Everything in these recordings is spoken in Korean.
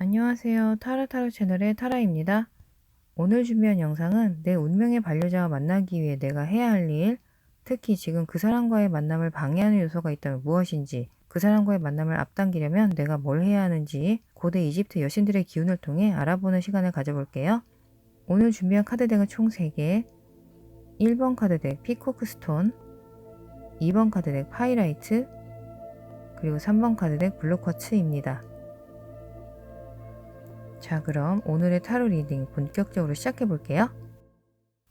안녕하세요. 타로타로 채널의 타라입니다. 오늘 준비한 영상은 내 운명의 반려자와 만나기 위해 내가 해야 할 일, 특히 지금 그 사람과의 만남을 방해하는 요소가 있다면 무엇인지, 그 사람과의 만남을 앞당기려면 내가 뭘 해야 하는지 고대 이집트 여신들의 기운을 통해 알아보는 시간을 가져볼게요. 오늘 준비한 카드덱은 총 3개, 1번 카드덱 피코크 스톤, 2번 카드덱 파이라이트, 그리고 3번 카드덱 블루쿼츠입니다. 자, 그럼 오늘의 타로 리딩 본격적으로 시작해 볼게요.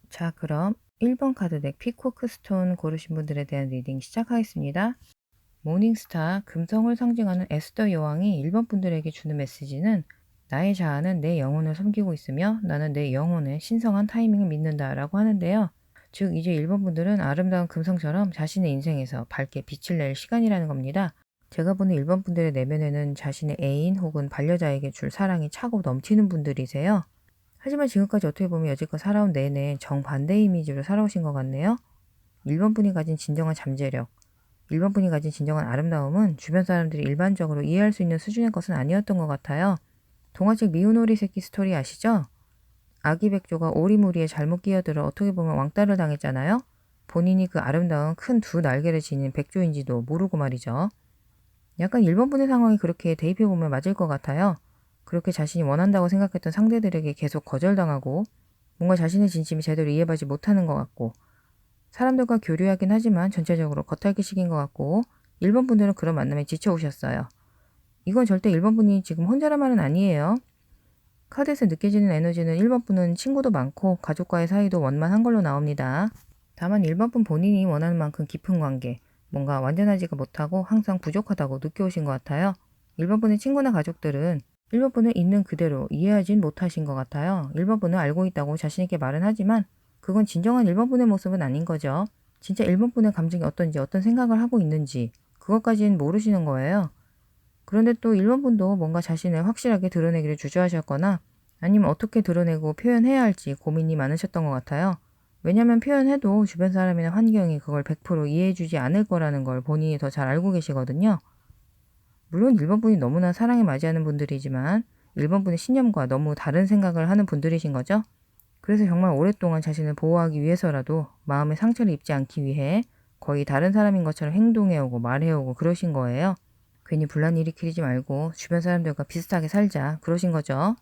자, 그럼 1번 카드덱 피코크 스톤 고르신 분들에 대한 리딩 시작하겠습니다. 모닝스타 금성을 상징하는 에스더 여왕이 1번 분들에게 주는 메시지는 나의 자아는 내 영혼을 섬기고 있으며 나는 내 영혼의 신성한 타이밍을 믿는다 라고 하는데요. 즉 이제 1번 분들은 아름다운 금성처럼 자신의 인생에서 밝게 빛을 낼 시간이라는 겁니다. 제가 보는 1번 분들의 내면에는 자신의 애인 혹은 반려자에게 줄 사랑이 차고 넘치는 분들이세요. 하지만 지금까지 어떻게 보면 여지껏 살아온 내내 정반대 이미지로 살아오신 것 같네요. 1번 분이 가진 진정한 잠재력, 1번 분이 가진 진정한 아름다움은 주변 사람들이 일반적으로 이해할 수 있는 수준의 것은 아니었던 것 같아요. 동화책 미운 오리 새끼 스토리 아시죠? 아기 백조가 오리무리에 잘못 끼어들어 어떻게 보면 왕따를 당했잖아요. 본인이 그 아름다운 큰 두 날개를 지닌 백조인지도 모르고 말이죠. 약간 1번 분의 상황이 그렇게 대입해보면 맞을 것 같아요. 그렇게 자신이 원한다고 생각했던 상대들에게 계속 거절당하고 뭔가 자신의 진심이 제대로 이해받지 못하는 것 같고 사람들과 교류하긴 하지만 전체적으로 겉핥기식인 것 같고 1번 분들은 그런 만남에 지쳐오셨어요. 이건 절대 1번 분이 지금 혼자란 말은 아니에요. 카드에서 느껴지는 에너지는 1번 분은 친구도 많고 가족과의 사이도 원만한 걸로 나옵니다. 다만 1번 분 본인이 원하는 만큼 깊은 관계, 뭔가 완전하지가 못하고 항상 부족하다고 느껴오신 것 같아요. 1번 분의 친구나 가족들은 1번 분을 있는 그대로 이해하진 못하신 것 같아요. 1번 분은 알고 있다고 자신있게 말은 하지만 그건 진정한 1번 분의 모습은 아닌 거죠. 진짜 1번 분의 감정이 어떤지 어떤 생각을 하고 있는지 그것까지는 모르시는 거예요. 그런데 또 1번 분도 뭔가 자신을 확실하게 드러내기를 주저하셨거나 아니면 어떻게 드러내고 표현해야 할지 고민이 많으셨던 것 같아요. 왜냐면 표현해도 주변 사람이나 환경이 그걸 100% 이해해주지 않을 거라는 걸 본인이 더 잘 알고 계시거든요. 물론 1번 분이 너무나 사랑에 맞이하는 분들이지만 1번 분의 신념과 너무 다른 생각을 하는 분들이신 거죠. 그래서 정말 오랫동안 자신을 보호하기 위해서라도 마음의 상처를 입지 않기 위해 거의 다른 사람인 것처럼 행동해오고 말해오고 그러신 거예요. 괜히 분란 일으키지 말고 주변 사람들과 비슷하게 살자 그러신 거죠.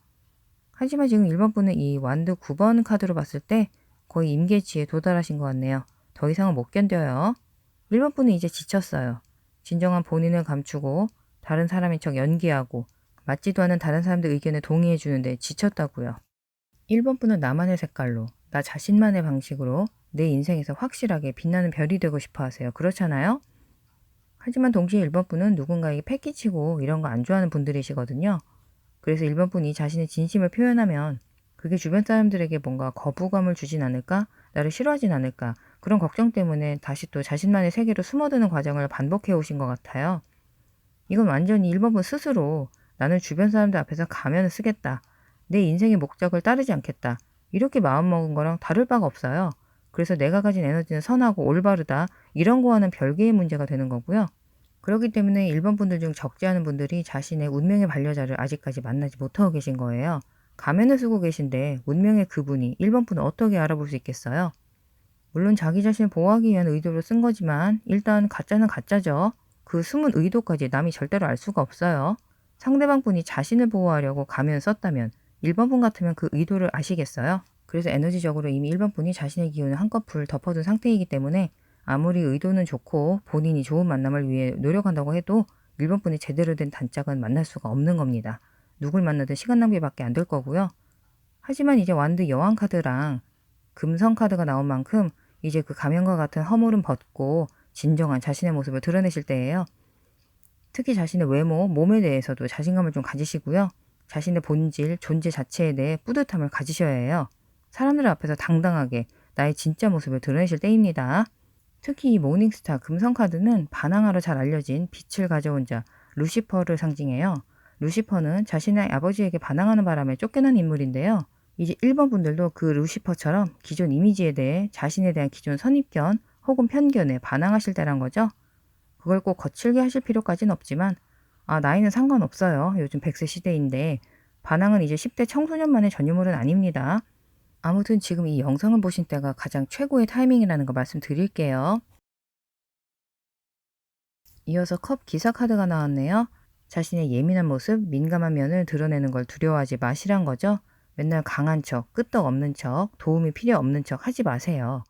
하지만 지금 1번 분은 이 완드 9번 카드로 봤을 때 거의 임계치에 도달하신 것 같네요. 더 이상은 못 견뎌요. 1번 분은 이제 지쳤어요. 진정한 본인을 감추고 다른 사람인 척 연기하고 맞지도 않은 다른 사람들 의견에 동의해 주는데 지쳤다고요. 1번 분은 나만의 색깔로 나 자신만의 방식으로 내 인생에서 확실하게 빛나는 별이 되고 싶어 하세요. 그렇잖아요? 하지만 동시에 1번 분은 누군가에게 패기치고 이런 거 안 좋아하는 분들이시거든요. 그래서 1번 분이 자신의 진심을 표현하면 그게 주변 사람들에게 뭔가 거부감을 주진 않을까? 나를 싫어하진 않을까? 그런 걱정 때문에 다시 또 자신만의 세계로 숨어드는 과정을 반복해 오신 것 같아요. 이건 완전히 1번 분 스스로 나는 주변 사람들 앞에서 가면을 쓰겠다. 내 인생의 목적을 따르지 않겠다. 이렇게 마음먹은 거랑 다를 바가 없어요. 그래서 내가 가진 에너지는 선하고 올바르다. 이런 거와는 별개의 문제가 되는 거고요. 그렇기 때문에 1번 분들 중 적지 않은 분들이 자신의 운명의 반려자를 아직까지 만나지 못하고 계신 거예요. 가면을 쓰고 계신데 운명의 그분이 1번 분을 어떻게 알아볼 수 있겠어요? 물론 자기 자신을 보호하기 위한 의도로 쓴 거지만 일단 가짜는 가짜죠. 그 숨은 의도까지 남이 절대로 알 수가 없어요. 상대방 분이 자신을 보호하려고 가면을 썼다면 1번 분 같으면 그 의도를 아시겠어요? 그래서 에너지적으로 이미 1번 분이 자신의 기운을 한꺼풀 덮어둔 상태이기 때문에 아무리 의도는 좋고 본인이 좋은 만남을 위해 노력한다고 해도 1번 분이 제대로 된 단짝은 만날 수가 없는 겁니다. 누굴 만나든 시간 낭비밖에 안 될 거고요. 하지만 이제 완드 여왕 카드랑 금성 카드가 나온 만큼 이제 그 가면과 같은 허물은 벗고 진정한 자신의 모습을 드러내실 때예요. 특히 자신의 외모, 몸에 대해서도 자신감을 좀 가지시고요. 자신의 본질, 존재 자체에 대해 뿌듯함을 가지셔야 해요. 사람들 앞에서 당당하게 나의 진짜 모습을 드러내실 때입니다. 특히 이 모닝스타 금성 카드는 반항아로 잘 알려진 빛을 가져온 자 루시퍼를 상징해요. 루시퍼는 자신의 아버지에게 반항하는 바람에 쫓겨난 인물인데요. 이제 1번 분들도 그 루시퍼처럼 기존 이미지에 대해 자신에 대한 기존 선입견 혹은 편견에 반항하실 때란 거죠. 그걸 꼭 거칠게 하실 필요까지는 없지만 나이는 상관없어요. 요즘 100세 시대인데 반항은 이제 10대 청소년만의 전유물은 아닙니다. 아무튼 지금 이 영상을 보신 때가 가장 최고의 타이밍이라는 거 말씀드릴게요. 이어서 컵 기사 카드가 나왔네요. 자신의 예민한 모습, 민감한 면을 드러내는 걸 두려워하지 마시란 거죠. 맨날 강한 척, 끄떡 없는 척, 도움이 필요 없는 척 하지 마세요.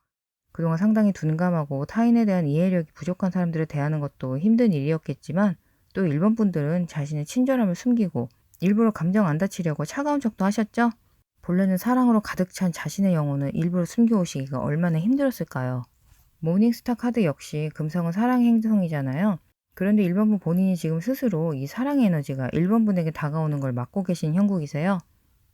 그동안 상당히 둔감하고 타인에 대한 이해력이 부족한 사람들을 대하는 것도 힘든 일이었겠지만 또 일본 분들은 자신의 친절함을 숨기고 일부러 감정 안 다치려고 차가운 척도 하셨죠? 본래는 사랑으로 가득 찬 자신의 영혼을 일부러 숨겨오시기가 얼마나 힘들었을까요? 모닝스타 카드 역시 금성은 사랑의 행성이잖아요. 그런데 1번분 본인이 지금 스스로 이 사랑의 에너지가 1번분에게 다가오는 걸 막고 계신 형국이세요.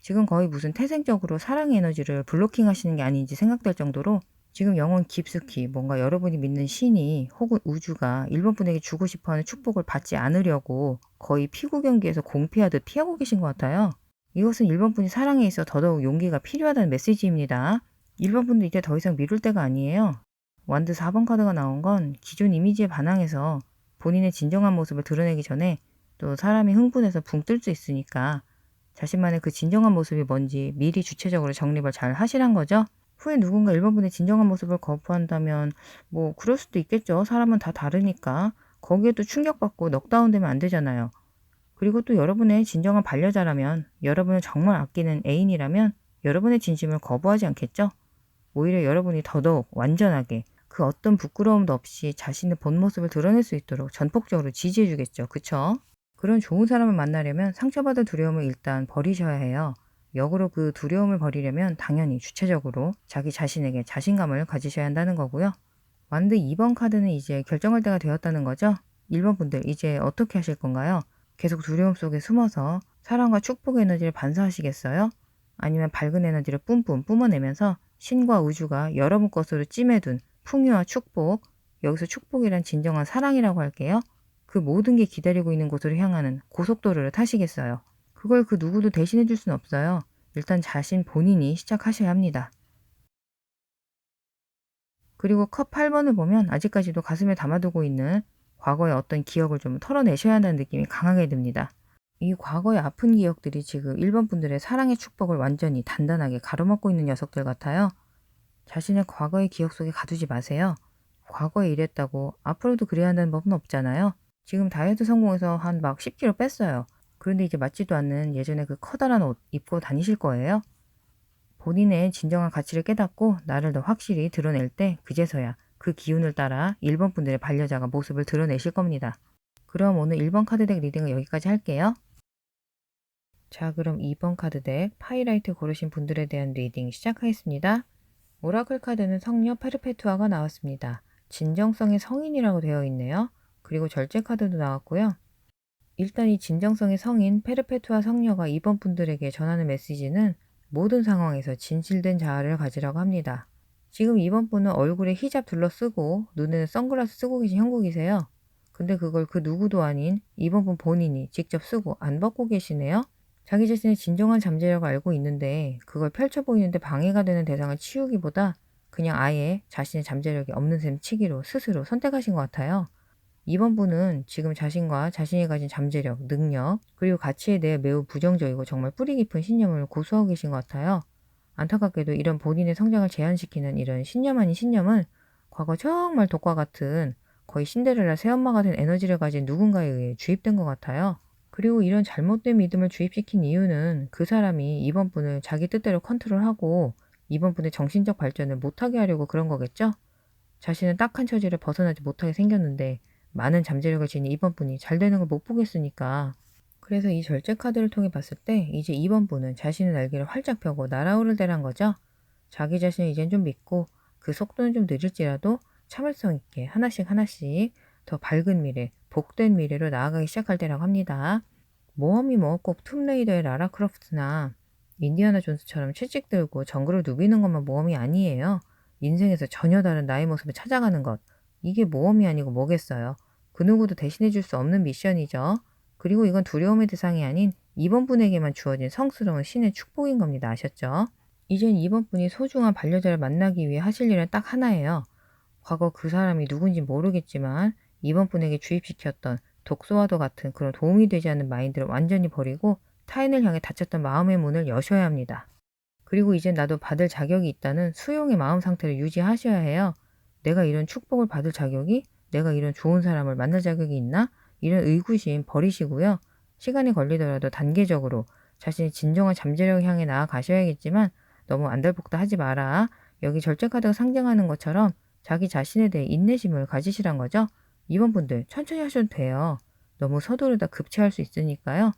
지금 거의 무슨 태생적으로 사랑의 에너지를 블로킹 하시는 게 아닌지 생각될 정도로 지금 영혼 깊숙이 뭔가 여러분이 믿는 신이 혹은 우주가 1번분에게 주고 싶어하는 축복을 받지 않으려고 거의 피구 경기에서 공피하듯 피하고 계신 것 같아요. 이것은 1번분이 사랑에 있어 더더욱 용기가 필요하다는 메시지입니다. 1번분도 이제 더 이상 미룰 때가 아니에요. 완드 4번 카드가 나온 건 기존 이미지에 반항해서 본인의 진정한 모습을 드러내기 전에 또 사람이 흥분해서 붕 뜰 수 있으니까 자신만의 그 진정한 모습이 뭔지 미리 주체적으로 정립을 잘 하시란 거죠. 후에 누군가 1번분의 진정한 모습을 거부한다면 뭐 그럴 수도 있겠죠. 사람은 다 다르니까. 거기에 또 충격받고 넉다운되면 안 되잖아요. 그리고 또 여러분의 진정한 반려자라면, 여러분을 정말 아끼는 애인이라면 여러분의 진심을 거부하지 않겠죠. 오히려 여러분이 더더욱 완전하게 그 어떤 부끄러움도 없이 자신의 본 모습을 드러낼 수 있도록 전폭적으로 지지해 주겠죠. 그쵸? 그런 좋은 사람을 만나려면 상처받을 두려움을 일단 버리셔야 해요. 역으로 그 두려움을 버리려면 당연히 주체적으로 자기 자신에게 자신감을 가지셔야 한다는 거고요. 완드 2번 카드는 이제 결정할 때가 되었다는 거죠. 1번 분들 이제 어떻게 하실 건가요? 계속 두려움 속에 숨어서 사랑과 축복 에너지를 반사하시겠어요? 아니면 밝은 에너지를 뿜뿜 뿜어내면서 신과 우주가 여러분 것으로 찜해둔 풍요와 축복, 여기서 축복이란 진정한 사랑이라고 할게요. 그 모든 게 기다리고 있는 곳으로 향하는 고속도로를 타시겠어요. 그걸 그 누구도 대신해 줄 수는 없어요. 일단 자신 본인이 시작하셔야 합니다. 그리고 컵 8번을 보면 아직까지도 가슴에 담아두고 있는 과거의 어떤 기억을 좀 털어내셔야 한다는 느낌이 강하게 듭니다. 이 과거의 아픈 기억들이 지금 1번 분들의 사랑의 축복을 완전히 단단하게 가로막고 있는 녀석들 같아요. 자신의 과거의 기억 속에 가두지 마세요. 과거에 이랬다고 앞으로도 그래야 한다는 법은 없잖아요. 지금 다이어트 성공해서 한 막 10kg 뺐어요. 그런데 이제 맞지도 않는 예전에 그 커다란 옷 입고 다니실 거예요. 본인의 진정한 가치를 깨닫고 나를 더 확실히 드러낼 때 그제서야 그 기운을 따라 1번 분들의 반려자가 모습을 드러내실 겁니다. 그럼 오늘 1번 카드덱 리딩은 여기까지 할게요. 자, 그럼 2번 카드덱 파이라이트 고르신 분들에 대한 리딩 시작하겠습니다. 오라클 카드는 성녀 페르페투아가 나왔습니다. 진정성의 성인이라고 되어 있네요. 그리고 절제 카드도 나왔고요. 일단 이 진정성의 성인 페르페투아 성녀가 2번 분들에게 전하는 메시지는 모든 상황에서 진실된 자아를 가지라고 합니다. 지금 2번 분은 얼굴에 히잡 둘러쓰고 눈에는 선글라스 쓰고 계신 형국이세요. 근데 그걸 그 누구도 아닌 2번 분 본인이 직접 쓰고 안 벗고 계시네요. 자기 자신의 진정한 잠재력을 알고 있는데 그걸 펼쳐 보이는데 방해가 되는 대상을 치우기보다 그냥 아예 자신의 잠재력이 없는 셈 치기로 스스로 선택하신 것 같아요. 2번 분은 지금 자신과 자신이 가진 잠재력, 능력, 그리고 가치에 대해 매우 부정적이고 정말 뿌리 깊은 신념을 고수하고 계신 것 같아요. 안타깝게도 이런 본인의 성장을 제한시키는 이런 신념 아닌 신념은 과거 정말 독과 같은 거의 신데렐라 새엄마 같은 에너지를 가진 누군가에 의해 주입된 것 같아요. 그리고 이런 잘못된 믿음을 주입시킨 이유는 그 사람이 2번 분을 자기 뜻대로 컨트롤하고 2번 분의 정신적 발전을 못하게 하려고 그런 거겠죠? 자신은 딱한 처지를 벗어나지 못하게 생겼는데 많은 잠재력을 지닌 2번 분이 잘 되는 걸 못 보겠으니까. 그래서 이 절제 카드를 통해 봤을 때 이제 2번 분은 자신의 날개를 활짝 펴고 날아오를 때란 거죠. 자기 자신을 이젠 좀 믿고 그 속도는 좀 느릴지라도 참을성 있게 하나씩 하나씩 더 밝은 미래, 복된 미래로 나아가기 시작할 때라고 합니다. 모험이 뭐 꼭 툼레이더의 라라 크로프트나 인디아나 존스처럼 채찍 들고 정글을 누비는 것만 모험이 아니에요. 인생에서 전혀 다른 나의 모습을 찾아가는 것. 이게 모험이 아니고 뭐겠어요. 그 누구도 대신해 줄 수 없는 미션이죠. 그리고 이건 두려움의 대상이 아닌 2번 분에게만 주어진 성스러운 신의 축복인 겁니다. 아셨죠? 이젠 2번 분이 소중한 반려자를 만나기 위해 하실 일은 딱 하나예요. 과거 그 사람이 누군지 모르겠지만 2번 분에게 주입시켰던 독소와도 같은 그런 도움이 되지 않는 마인드를 완전히 버리고 타인을 향해 닫혔던 마음의 문을 여셔야 합니다. 그리고 이제 나도 받을 자격이 있다는 수용의 마음 상태를 유지하셔야 해요. 내가 이런 축복을 받을 자격이, 내가 이런 좋은 사람을 만날 자격이 있나? 이런 의구심 버리시고요. 시간이 걸리더라도 단계적으로 자신의 진정한 잠재력을 향해 나아가셔야겠지만 너무 안달복다 하지 마라. 여기 절제카드가 상징하는 것처럼 자기 자신에 대해 인내심을 가지시란 거죠. 이번 분들 천천히 하셔도 돼요. 너무 서두르다 급체할 수 있으니까요.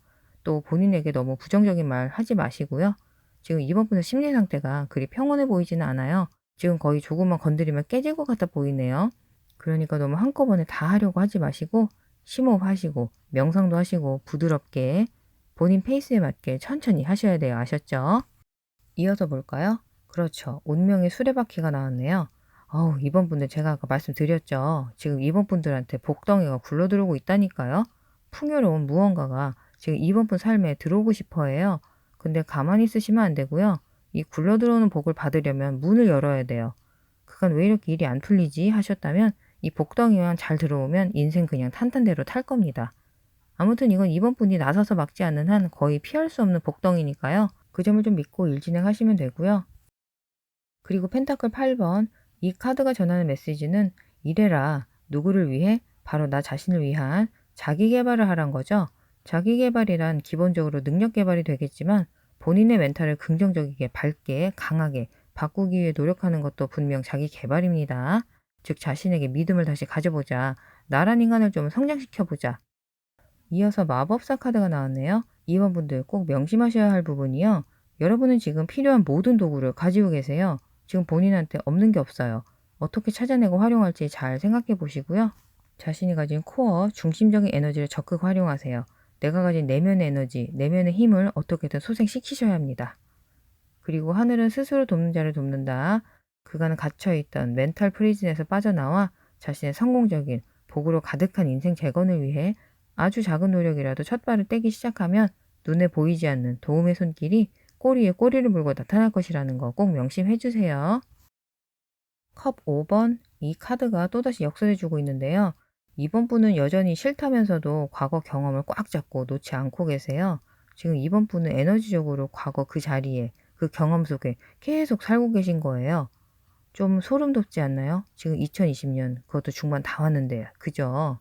또 본인에게 너무 부정적인 말 하지 마시고요. 지금 이번 분의 심리 상태가 그리 평온해 보이지는 않아요. 지금 거의 조금만 건드리면 깨질 것 같아 보이네요. 그러니까 너무 한꺼번에 다 하려고 하지 마시고 심호흡하시고 명상도 하시고 부드럽게 본인 페이스에 맞게 천천히 하셔야 돼요. 아셨죠? 이어서 볼까요? 그렇죠. 운명의 수레바퀴가 나왔네요. 이번 분들 제가 아까 말씀드렸죠. 지금 이번 분들한테 복덩이가 굴러들어오고 있다니까요. 풍요로운 무언가가 지금 이번 분 삶에 들어오고 싶어 해요. 근데 가만히 있으시면 안 되고요. 이 굴러들어오는 복을 받으려면 문을 열어야 돼요. 그간 왜 이렇게 일이 안 풀리지 하셨다면 이 복덩이만 잘 들어오면 인생 그냥 탄탄대로 탈 겁니다. 아무튼 이건 이번 분이 나서서 막지 않는 한 거의 피할 수 없는 복덩이니까요. 그 점을 좀 믿고 일 진행하시면 되고요. 그리고 펜타클 8번 이 카드가 전하는 메시지는 이래라 누구를 위해 바로 나 자신을 위한 자기 개발을 하란 거죠. 자기 개발이란 기본적으로 능력 개발이 되겠지만 본인의 멘탈을 긍정적이게 밝게 강하게 바꾸기 위해 노력하는 것도 분명 자기 개발입니다. 즉 자신에게 믿음을 다시 가져보자. 나란 인간을 좀 성장시켜보자. 이어서 마법사 카드가 나왔네요. 이번 분들 꼭 명심하셔야 할 부분이요. 여러분은 지금 필요한 모든 도구를 가지고 계세요. 지금 본인한테 없는 게 없어요. 어떻게 찾아내고 활용할지 잘 생각해 보시고요. 자신이 가진 코어, 중심적인 에너지를 적극 활용하세요. 내가 가진 내면의 에너지, 내면의 힘을 어떻게든 소생시키셔야 합니다. 그리고 하늘은 스스로 돕는 자를 돕는다. 그간은 갇혀있던 멘탈 프리즌에서 빠져나와 자신의 성공적인 복으로 가득한 인생 재건을 위해 아주 작은 노력이라도 첫 발을 떼기 시작하면 눈에 보이지 않는 도움의 손길이 꼬리에 꼬리를 물고 나타날 것이라는 거 꼭 명심해 주세요. 컵 5번 이 카드가 또다시 역설해주고 있는데요. 이번 분은 여전히 싫다면서도 과거 경험을 꽉 잡고 놓지 않고 계세요. 지금 이번 분은 에너지적으로 과거 그 자리에 그 경험 속에 계속 살고 계신 거예요. 좀 소름 돋지 않나요? 지금 2020년 그것도 중반 다 왔는데 그죠?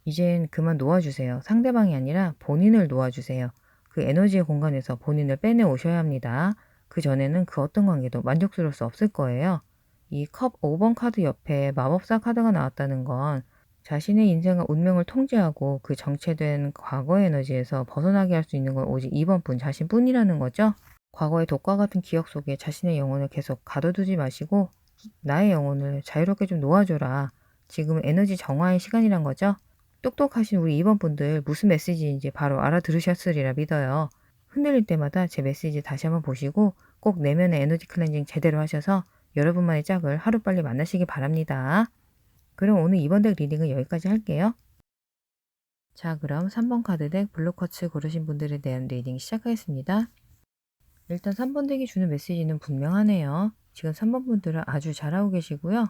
이젠 그만 놓아주세요. 상대방이 아니라 본인을 놓아주세요. 그 에너지의 공간에서 본인을 빼내 오셔야 합니다. 그 전에는 그 어떤 관계도 만족스러울 수 없을 거예요. 이 컵 5번 카드 옆에 마법사 카드가 나왔다는 건 자신의 인생과 운명을 통제하고 그 정체된 과거의 에너지에서 벗어나게 할 수 있는 건 오직 이번 분 자신뿐이라는 거죠. 과거의 독과 같은 기억 속에 자신의 영혼을 계속 가둬두지 마시고 나의 영혼을 자유롭게 좀 놓아줘라. 지금은 에너지 정화의 시간이란 거죠. 똑똑하신 우리 2번 분들 무슨 메시지인지 바로 알아들으셨으리라 믿어요. 흔들릴 때마다 제 메시지 다시 한번 보시고 꼭 내면의 에너지 클렌징 제대로 하셔서 여러분만의 짝을 하루빨리 만나시기 바랍니다. 그럼 오늘 2번 덱 리딩은 여기까지 할게요. 자, 그럼 3번 카드 덱 블루쿼츠 고르신 분들에 대한 리딩 시작하겠습니다. 일단 3번 덱이 주는 메시지는 분명하네요. 지금 3번 분들은 아주 잘하고 계시고요.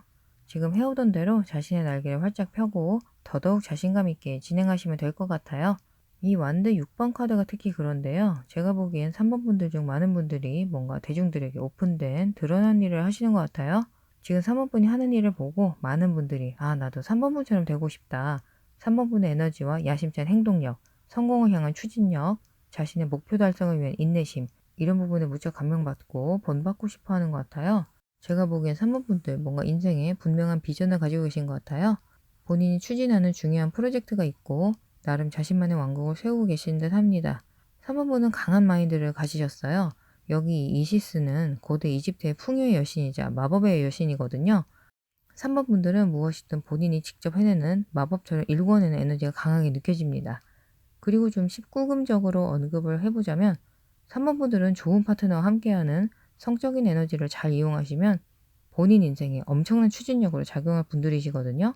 지금 해오던 대로 자신의 날개를 활짝 펴고 더더욱 자신감 있게 진행하시면 될 것 같아요. 이 완드 6번 카드가 특히 그런데요. 제가 보기엔 3번 분들 중 많은 분들이 뭔가 대중들에게 오픈된 드러난 일을 하시는 것 같아요. 지금 3번 분이 하는 일을 보고 많은 분들이 나도 3번 분처럼 되고 싶다. 3번 분의 에너지와 야심찬 행동력, 성공을 향한 추진력, 자신의 목표 달성을 위한 인내심 이런 부분에 무척 감명받고 본받고 싶어 하는 것 같아요. 제가 보기엔 3번 분들 뭔가 인생에 분명한 비전을 가지고 계신 것 같아요. 본인이 추진하는 중요한 프로젝트가 있고 나름 자신만의 왕국을 세우고 계신 듯 합니다. 3번 분은 강한 마인드를 가지셨어요. 여기 이시스는 고대 이집트의 풍요의 여신이자 마법의 여신이거든요. 3번 분들은 무엇이든 본인이 직접 해내는 마법처럼 일궈내는 에너지가 강하게 느껴집니다. 그리고 좀 19금적으로 언급을 해보자면 3번 분들은 좋은 파트너와 함께하는 성적인 에너지를 잘 이용하시면 본인 인생에 엄청난 추진력으로 작용할 분들이시거든요.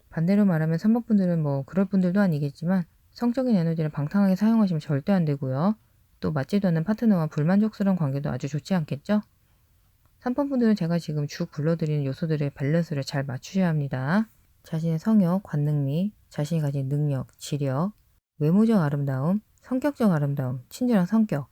반대로 말하면 3번 분들은 뭐 그럴 분들도 아니겠지만 성적인 에너지를 방탕하게 사용하시면 절대 안 되고요. 또 맞지도 않는 파트너와 불만족스러운 관계도 아주 좋지 않겠죠? 3번 분들은 제가 지금 쭉 불러드리는 요소들의 밸런스를 잘 맞추셔야 합니다. 자신의 성역, 관능미, 자신이 가진 능력, 지력, 외모적 아름다움, 성격적 아름다움, 친절한 성격.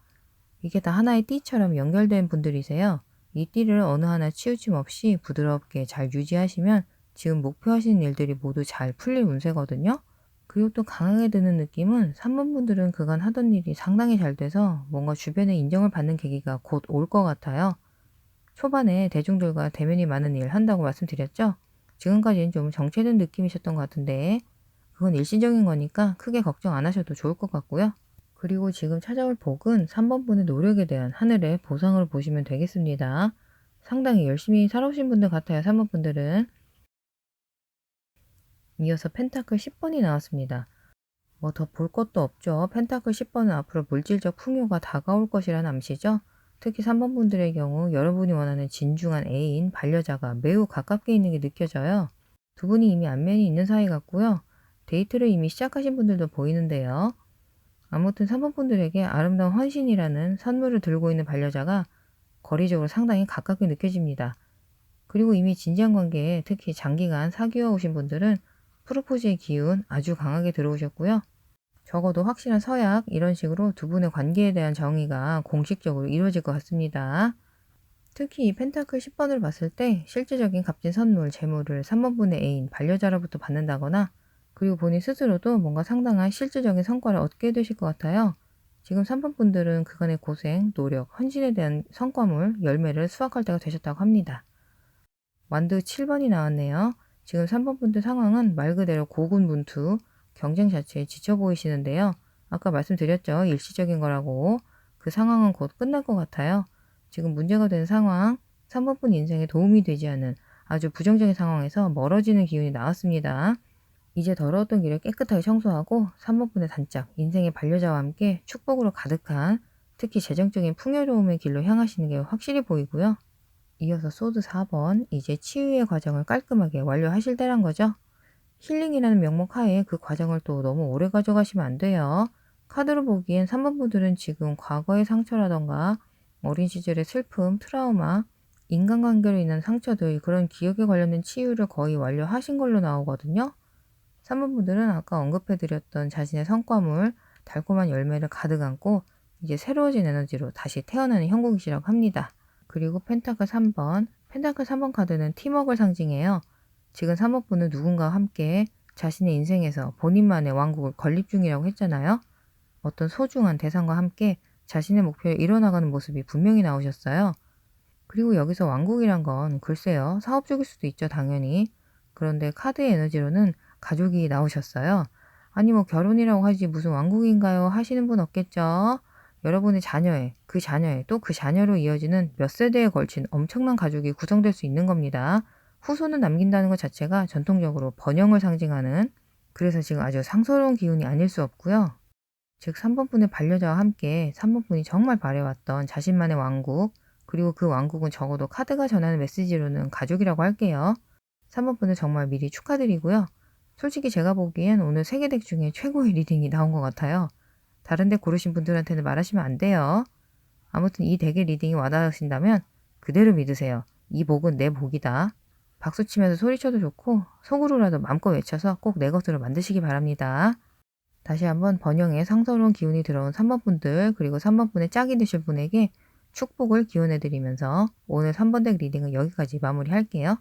이게 다 하나의 띠처럼 연결된 분들이세요. 이 띠를 어느 하나 치우침 없이 부드럽게 잘 유지하시면 지금 목표하시는 일들이 모두 잘 풀릴 운세거든요. 그리고 또 강하게 드는 느낌은 3번 분들은 그간 하던 일이 상당히 잘 돼서 뭔가 주변의 인정을 받는 계기가 곧 올 것 같아요. 초반에 대중들과 대면이 많은 일 한다고 말씀드렸죠? 지금까지는 좀 정체된 느낌이셨던 것 같은데 그건 일시적인 거니까 크게 걱정 안 하셔도 좋을 것 같고요. 그리고 지금 찾아올 복은 3번 분의 노력에 대한 하늘의 보상을 보시면 되겠습니다. 상당히 열심히 살아오신 분들 같아요. 3번 분들은. 이어서 펜타클 10번이 나왔습니다. 뭐 더 볼 것도 없죠. 펜타클 10번은 앞으로 물질적 풍요가 다가올 것이라는 암시죠. 특히 3번 분들의 경우 여러분이 원하는 진중한 애인, 반려자가 매우 가깝게 있는 게 느껴져요. 두 분이 이미 안면이 있는 사이 같고요. 데이트를 이미 시작하신 분들도 보이는데요. 아무튼 3번 분들에게 아름다운 헌신이라는 선물을 들고 있는 반려자가 거리적으로 상당히 가깝게 느껴집니다. 그리고 이미 진지한 관계에 특히 장기간 사귀어 오신 분들은 프로포즈의 기운 아주 강하게 들어오셨고요. 적어도 확실한 서약 이런 식으로 두 분의 관계에 대한 정의가 공식적으로 이루어질 것 같습니다. 특히 이 펜타클 10번을 봤을 때 실질적인 값진 선물, 재물을 3번 분의 애인, 반려자로부터 받는다거나 그리고 본인 스스로도 뭔가 상당한 실질적인 성과를 얻게 되실 것 같아요. 지금 3번 분들은 그간의 고생, 노력, 헌신에 대한 성과물, 열매를 수확할 때가 되셨다고 합니다. 완두 7번이 나왔네요. 지금 3번 분들 상황은 말 그대로 고군분투, 경쟁 자체에 지쳐 보이시는데요. 아까 말씀드렸죠. 일시적인 거라고. 그 상황은 곧 끝날 것 같아요. 지금 문제가 된 상황, 3번 분 인생에 도움이 되지 않은 아주 부정적인 상황에서 멀어지는 기운이 나왔습니다. 이제 더러웠던 길을 깨끗하게 청소하고 3번 분의 단짝, 인생의 반려자와 함께 축복으로 가득한 특히 재정적인 풍요로움의 길로 향하시는 게 확실히 보이고요. 이어서 소드 4번, 이제 치유의 과정을 깔끔하게 완료하실 때란 거죠. 힐링이라는 명목 하에 그 과정을 또 너무 오래 가져가시면 안 돼요. 카드로 보기엔 3번 분들은 지금 과거의 상처라던가 어린 시절의 슬픔, 트라우마, 인간관계로 인한 상처들 그런 기억에 관련된 치유를 거의 완료하신 걸로 나오거든요. 3번 분들은 아까 언급해드렸던 자신의 성과물, 달콤한 열매를 가득 안고 이제 새로워진 에너지로 다시 태어나는 형국이시라고 합니다. 그리고 펜타클 3번, 펜타클 3번 카드는 팀워크를 상징해요. 지금 3번 분은 누군가와 함께 자신의 인생에서 본인만의 왕국을 건립 중이라고 했잖아요. 어떤 소중한 대상과 함께 자신의 목표를 이뤄나가는 모습이 분명히 나오셨어요. 그리고 여기서 왕국이란 건 글쎄요. 사업적일 수도 있죠. 당연히. 그런데 카드의 에너지로는 가족이 나오셨어요. 아니 뭐 결혼이라고 하지 무슨 왕국인가요? 하시는 분 없겠죠? 여러분의 자녀에 또 그 자녀로 이어지는 몇 세대에 걸친 엄청난 가족이 구성될 수 있는 겁니다. 후손을 남긴다는 것 자체가 전통적으로 번영을 상징하는 그래서 지금 아주 상서로운 기운이 아닐 수 없고요. 즉 3번 분의 반려자와 함께 3번 분이 정말 바래왔던 자신만의 왕국 그리고 그 왕국은 적어도 카드가 전하는 메시지로는 가족이라고 할게요. 3번 분은 정말 미리 축하드리고요. 솔직히 제가 보기엔 오늘 3개 덱 중에 최고의 리딩이 나온 것 같아요. 다른 덱 고르신 분들한테는 말하시면 안 돼요. 아무튼 이 덱의 리딩이 와닿으신다면 그대로 믿으세요. 이 복은 내 복이다. 박수치면서 소리쳐도 좋고 속으로라도 마음껏 외쳐서 꼭 내 것으로 만드시기 바랍니다. 다시 한번 번영에 상서로운 기운이 들어온 3번 분들 그리고 3번 분의 짝이 되실 분에게 축복을 기원해드리면서 오늘 3번 덱 리딩은 여기까지 마무리할게요.